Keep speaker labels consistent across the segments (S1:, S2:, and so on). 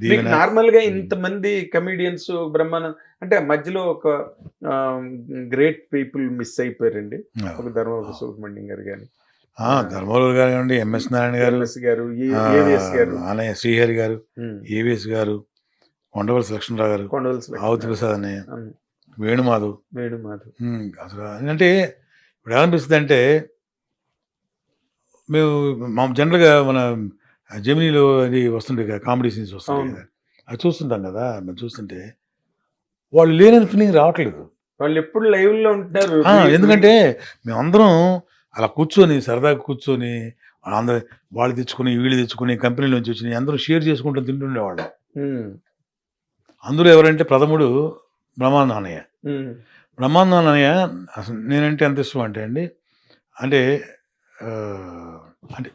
S1: దీవెన.
S2: Normal గా ఇంతమంది comedians Brahmanand అంటే మధ్యలో ఒక గ్రేట్ పీపుల్ మిస్ అయిపోయారండి. ఒక ధర్మవరపు సుబ్రహ్మణ్యం గారు కానీ,
S1: ధర్మవరం గారు, ఎంఎస్ నారాయణ గారు,
S2: ఎంఎస్ గారు, ఏవిఎస్ గారు,
S1: అన్నయ్య శ్రీహరి గారు, ఏవిఎస్ గారు, కొండవలసి లక్ష్మణరావు గారు,
S2: కొండవలసి
S1: ఆవుతి ప్రసాద్ అన్నయ్య, వేణుమాధవ్. అసలు అంటే ఇప్పుడు ఏమనిపిస్తుంది అంటే, మేము జనరల్గా మన జెమినీలో అది వస్తుండే కదా, కామెడీ సీన్స్ వస్తుంటాయి కదా, అది చూస్తుంటాం కదా. మనం చూస్తుంటే వాళ్ళు లేని ఫీలింగ్ రావట్లేదు.
S2: వాళ్ళు ఎప్పుడు లైవ్ లో ఉంటారు.
S1: ఎందుకంటే మేమందరం అలా కూర్చొని సరదాగా కూర్చొని అందరూ వాళ్ళు తెచ్చుకుని వీళ్ళు తెచ్చుకుని కంపెనీ నుంచి వచ్చి అందరూ షేర్ చేసుకుంటూ తింటుండేవాళ్ళం. అందులో ఎవరంటే ప్రథముడు బ్రహ్మానంద అన్నయ్య. బ్రహ్మానంద అన్నయ్య అసలు నేనంటే ఎంత ఇష్టం అంటే అండి, అంటే అంటే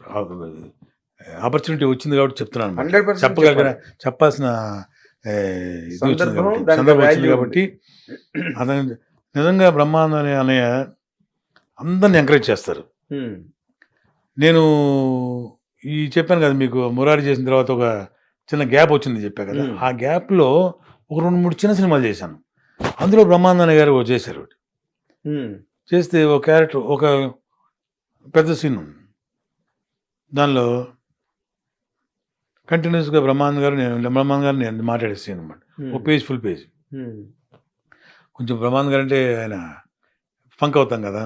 S1: ఆపర్చునిటీ వచ్చింది కాబట్టి చెప్తున్నాను. చెప్పాల్సిన సందర్భం వచ్చింది కాబట్టి అతను నిజంగా బ్రహ్మానంద అన్నయ్య అందరిని ఎంకరేజ్ చేస్తారు. నేను చెప్పాను కదా మీకు, మురారి చేసిన తర్వాత ఒక చిన్న గ్యాప్ వచ్చింది చెప్పా కదా, ఆ గ్యాప్లో ఒక 2-3 చిన్న సినిమాలు చేశాను. అందులో బ్రహ్మానంద గారు చేశారు. చేస్తే ఒక క్యారెక్టర్, ఒక పెద్ద సీన్ ఉంది దానిలో. కంటిన్యూస్గా బ్రహ్మానంద గారు నేను మాట్లాడే సీన్ అనమాట. ఒక పేజ్, ఫుల్ పేజ్. కొంచెం బ్రహ్మానంద గారు అంటే ఆయన ఫంక్ అవుతాం కదా.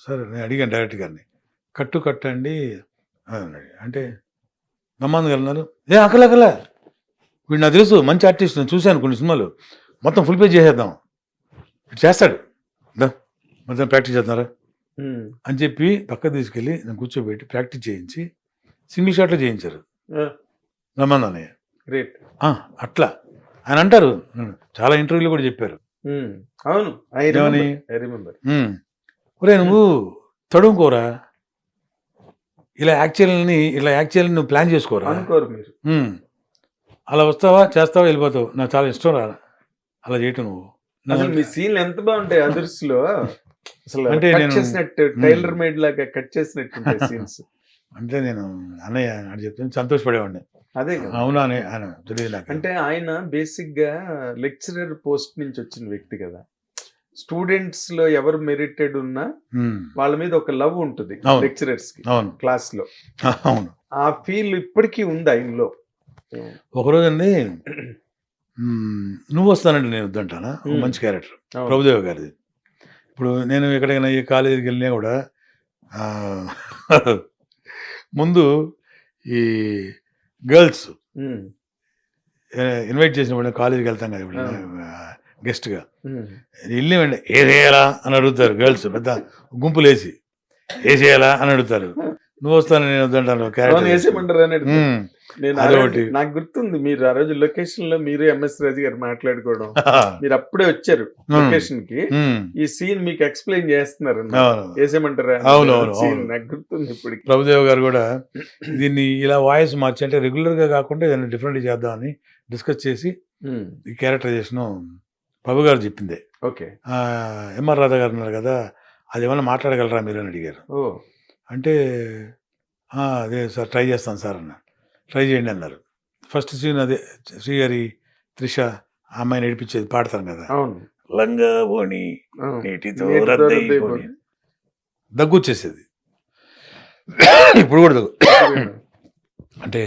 S1: సరే నేను అడిగాను డైరెక్టర్ గారిని, కట్టండి అంటే బ్రహ్మానంద గారు అన్నారు, అక్కల వీడు నాకు తెలుసు, మంచి ఆర్టిస్ట్, నేను చూశాను కొన్ని సినిమాలు, మొత్తం ఫుల్ పేజ్ చేసేద్దాం, చేస్తాడు, మొత్తం ప్రాక్టీస్ చేస్తున్నారా అని చెప్పి పక్క తీసుకెళ్ళి నేను కూర్చోబెట్టి ప్రాక్టీస్ చేయించి సింగిల్ షాట్లో చేయించారు బ్రహ్మానంద అన్నయ్య. గ్రేట్. అట్లా ఆయన అంటారు, చాలా ఇంటర్వ్యూలు కూడా చెప్పారు.
S2: అవును,
S1: ఒరే నువ్వు తడుముకోరా, ఇలా యాక్చువల్ని నువ్వు ప్లాన్ చేసుకోరా,
S2: అనుకోరు మీరు,
S1: అలా వస్తావా, చేస్తావా, వెళ్ళిపోతావు, నాకు చాలా ఇష్టం రా అలా చేయటం. నువ్వు
S2: మీ సీన్లు ఎంత బాగుంటాయి అదర్స్లో, అసలు అంటే చేసినట్టు టైలర్ మేడ్ లాగా కట్ చేసినట్టు సీన్స్.
S1: అంటే నేను అన్నయ్య అని చెప్తే సంతోషపడేవాడిని.
S2: అదే
S1: అవునా అని ఆయన తెలియదు నాకు.
S2: అంటే ఆయన బేసిక్ గా లెక్చరర్ పోస్ట్ నుంచి వచ్చిన వ్యక్తి కదా, స్టూడెంట్స్ లో ఎవరు మెరిటెడ్ ఉన్నా వాళ్ళ మీద ఒక లవ్ ఉంటుంది లెక్చరర్స్ కి క్లాస్ లో.
S1: అవును,
S2: ఆ ఫీల్ ఇప్పటికీ ఉంది ఆయనలో.
S1: ఒకరోజు అండి, నువ్వు వస్తానంటే నేను వద్దంటానా, మంచి క్యారెక్టర్ ప్రభుదేవ గారిది. ఇప్పుడు నేను ఎక్కడికైనా ఈ కాలేజీకి వెళ్ళినా కూడా ముందు ఈ గర్ల్స్ ఇన్వైట్ చేసిన కాలేజీకి వెళ్తాం కదా, ఇప్పుడు గెస్ట్గా వెళ్ళి ఏసేయాలా అని అడుగుతారు గర్ల్స్, పెద్ద గుంపులేసి ఏసేయాలా అని అడుగుతారు. నువ్వు వస్తాను నేను వద్దంటాను క్యారెక్టర్.
S2: నాకు గుర్తుంది, మీరు ఆ రోజు లొకేషన్ లో మీరు ఎంఎస్ రాజు గారు మాట్లాడుకోవడం, మీరు అప్పుడే వచ్చారు లొకేషన్ కి, ఈ సీన్ మీకు ఎక్స్ప్లెయిన్ చేస్తున్నారు, వేసేయమంటారా? నాకు గుర్తుంది ఇప్పటికి.
S1: ప్రభుదేవ్ గారు కూడా దీన్ని ఇలా వాయిస్ మార్చి, అంటే రెగ్యులర్ గా కాకుండా ఏదైనా డిఫరెంట్ చేద్దామని డిస్కస్ చేసి ఈ క్యారెక్టరైజేషన్ ప్రభు గారు చెప్పిందే.
S2: ఓకే.
S1: ఎంఆర్ రాధా గారు ఉన్నారు కదా, అది ఏమైనా మాట్లాడగలరా మీరు అని అడిగారు. అంటే అదే సార్ ట్రై చేస్తాను సార్ అన్న. ట్రై చేయండి అన్నారు. ఫస్ట్ సీన్ అదే శ్రీహరి, త్రిష అమ్మాయిని నడిపించేది పాడతాను కదా, లంగా పోని నీటితో రద్దయిపోని, దగ్గు వచ్చేసేది. ఇప్పుడు కూడా దగ్గు. అంటే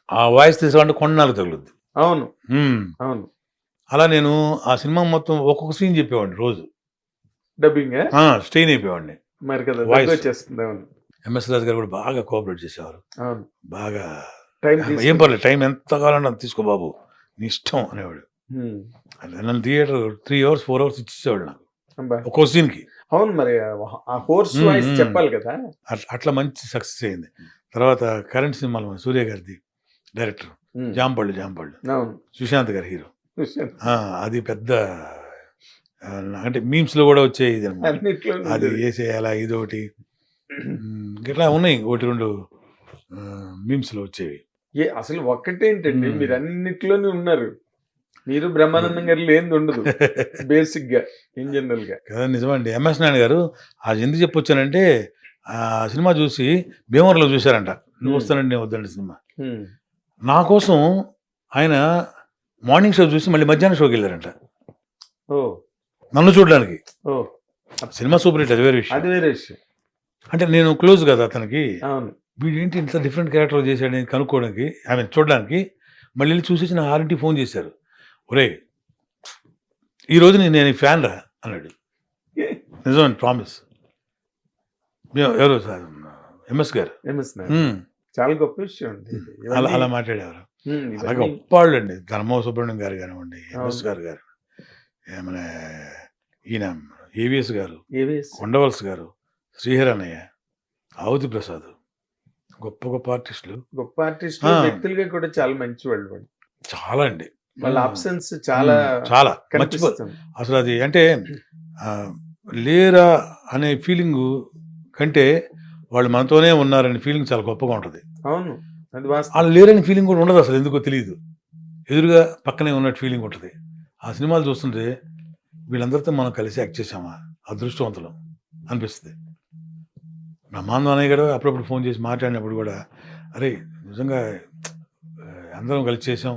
S1: ఆ వాయిస్ తీసుకోవాలంటే కొన్నాళ్ళు తగులుద్ది.
S2: అవును అవును.
S1: అలా నేను ఆ సినిమా మొత్తం ఒక్కొక్క సీన్ చెప్పేవాడిని రోజు, డబ్బింగ్ స్ట్రెయిన్ అయిపోయేవాడిని.
S2: మరి కదా వచ్చేస్తుంది.
S1: ఎంఎస్ రాజు గారు కూడా బాగా కోఆపరేట్ చేసేవారు. బాగా ఏం పర్లేదు, టైం ఎంత కావాలంటే అంత తీసుకో బాబు, నీ ఇష్టం అనేవాడు. నన్ను థియేటర్ 3 hours 4 hours ఇచ్చేవాడు నాకు ఒక్కో సీన్ కి.
S2: అవును, మరి ఆ ఫోర్స్ వాయిస్ చెప్పాలి కదా.
S1: అట్లా మంచి సక్సెస్ అయింది. తర్వాత కరెంట్ సినిమాలో సూర్య గారిది డైరెక్టర్, జాంపళ్ళు సుశాంత్ గారి హీరో, అది పెద్ద అంటే మీమ్స్ లో కూడా వచ్చాయి ఇది అనమాట. అది వేసేయాలా ఇదొకటి, ఇట్లా ఉన్నాయి 1-2 మీమ్స్ లో వచ్చేవి.
S2: అసలు ఒక్కటేంటండి, మీరు అన్నిట్లోనే ఉన్నారు. మీరు బ్రహ్మానందం గారు లేనిది ఉండదు బేసిక్ గా, ఇన్ జనరల్ గా
S1: కదా. నిజమండి. ఎంఎస్ నారాయణ గారు అది ఎందుకు చెప్పొచ్చానంటే, ఆ సినిమా చూసి భీమవరంలో చూశారంట నువ్వు వస్తానండి నేను వద్దండి సినిమా. నా కోసం ఆయన మార్నింగ్ షో చూసి మళ్ళీ మధ్యాహ్నం షోకి వెళ్ళారంట నన్ను చూడడానికి. సినిమా సూపర్ హిట్, అది వేరే విషయం. అంటే నేను క్లోజ్ కదా అతనికి, వీడేంటి ఇంత డిఫరెంట్ క్యారెక్టర్ చేశాడు అని కనుక్కోవడానికి, ఆమె చూడడానికి మళ్ళీ వెళ్ళి చూసేసి నా ఆరింటికి ఫోన్ చేశారు, ఒరే ఈరోజు నేను ఫ్యాన్ రా అన్నాడు. నిజం, ప్రామిస్. ఎవరు సార్, ఎంఎస్ గారు.
S2: చాలా గొప్ప విషయం.
S1: అలా మాట్లాడేవారు. అలాగే గొప్పవాళ్ళు అండి, ధర్మ సుబ్రహ్మణ్యం గారు కానివ్వండి, ఎంఎస్ గారు మన ఈయన ఏవిఎస్ గారు, కొండవలస గారు, శ్రీహరి అన్నయ్య, ఆవుతి ప్రసాద్, గొప్ప గొప్ప ఆర్టిస్టులు.
S2: వ్యక్తులుగా కూడా చాలా మంచి వాళ్ళు.
S1: చాలా అండి,
S2: వాళ్ళ ఆబ్సెన్స్ చాలా
S1: మర్చిపోతుంది అసలు. అది అంటే లేరా అనే ఫీలింగ్ కంటే వాళ్ళు మనతోనే ఉన్నారనే ఫీలింగ్ చాలా గొప్పగా ఉంటుంది.
S2: అవును,
S1: వాళ్ళు లేరని ఫీలింగ్ కూడా ఉండదు అసలు, ఎందుకో తెలియదు. ఎదురుగా పక్కనే ఉన్నట్టు ఫీలింగ్ ఉంటుంది. ఆ సినిమాలు చూస్తుంటే వీళ్ళందరితో మనం కలిసి యాక్ట్ చేసామా, అదృష్టవంతులు అనిపిస్తుంది. బ్రహ్మానందం అన్నయ్య కూడా అప్పుడప్పుడు ఫోన్ చేసి మాట్లాడినప్పుడు కూడా, అరే నిజంగా అందరం కలిసి చేసాం,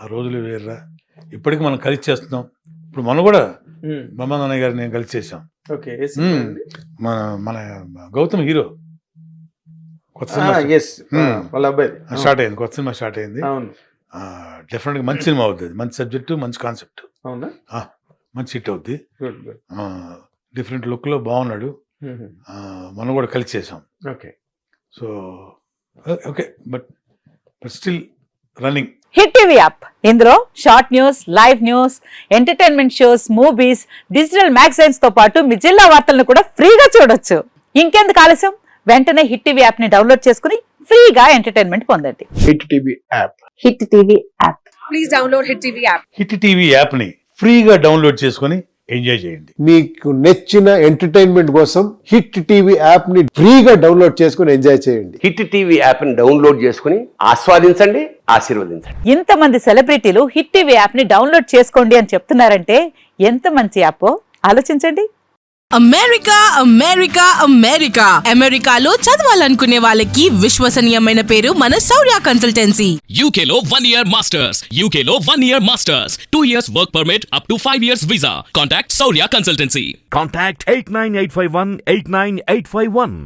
S1: ఆ రోజులు వేర్రా, ఇప్పటికి మనం కలిసి చేస్తున్నాం. ఇప్పుడు మనం కూడా బ్రహ్మానందం అన్నయ్య గారు నేను కలిసి చేసాం. మన గౌతమ్ హీరో కొత్త సినిమా స్టార్ట్ అయింది, కొత్త సినిమా స్టార్ట్ అయింది. డెఫినెట్ గా మంచి సినిమా అవుతుంది, మంచి సబ్జెక్టు, మంచి కాన్సెప్ట్, మంచి హిట్ అవుద్ది. డిఫరెంట్ లుక్ లో బాగున్నాడు. మనం కూడా కలిసి చేసాం. So okay, but still running.
S3: Hit TV app, ఇందులో short news, live news, entertainment shows, movies, digital magazines తో పాటు మీ జిల్లా వార్తలను కూడా ఫ్రీగా చూడొచ్చు. ఇంకెందుకు ఆలస్యం, వెంటనే హిట్ టీవీ యాప్ ని డౌన్లోడ్ చేసుకుని ఫ్రీగా ఎంటర్టైన్మెంట్ పొందండి.
S4: Hit TV app,
S3: hit TV app,
S5: please download hit TV app.
S1: Hit TV app ని ఫ్రీగా డౌన్లోడ్ చేసుకుని ఎంజాయ్ చేయండి.
S4: మీకు నచ్చిన ఎంటర్టైన్మెంట్ కోసం హిట్ టీవీ యాప్ ని ఫ్రీగా డౌన్లోడ్ చేసుకుని ఎంజాయ్ చేయండి.
S6: హిట్ టీవీ యాప్ ని డౌన్లోడ్ చేసుకుని ఆస్వాదించండి, ఆశీర్వదించండి.
S3: ఇంతమంది సెలబ్రిటీలు హిట్ టీవీ యాప్ ని డౌన్లోడ్ చేసుకోండి అని చెప్తున్నారంటే ఎంత మంచి యాప్ ఆలోచించండి.
S5: అమెరికా అమెరికా అమెరికా అమెరికాలో చదవాలనుకునే వాళ్ళకి విశ్వసనీయమైన పేరు మన శౌర్య కన్సల్టెన్సీ.
S7: UK లో 1 year masters, UK లో 1 year masters, 2 years work permit up to 5 years visa. Contact Saurya Consultancy.
S8: Contact 89851 89851.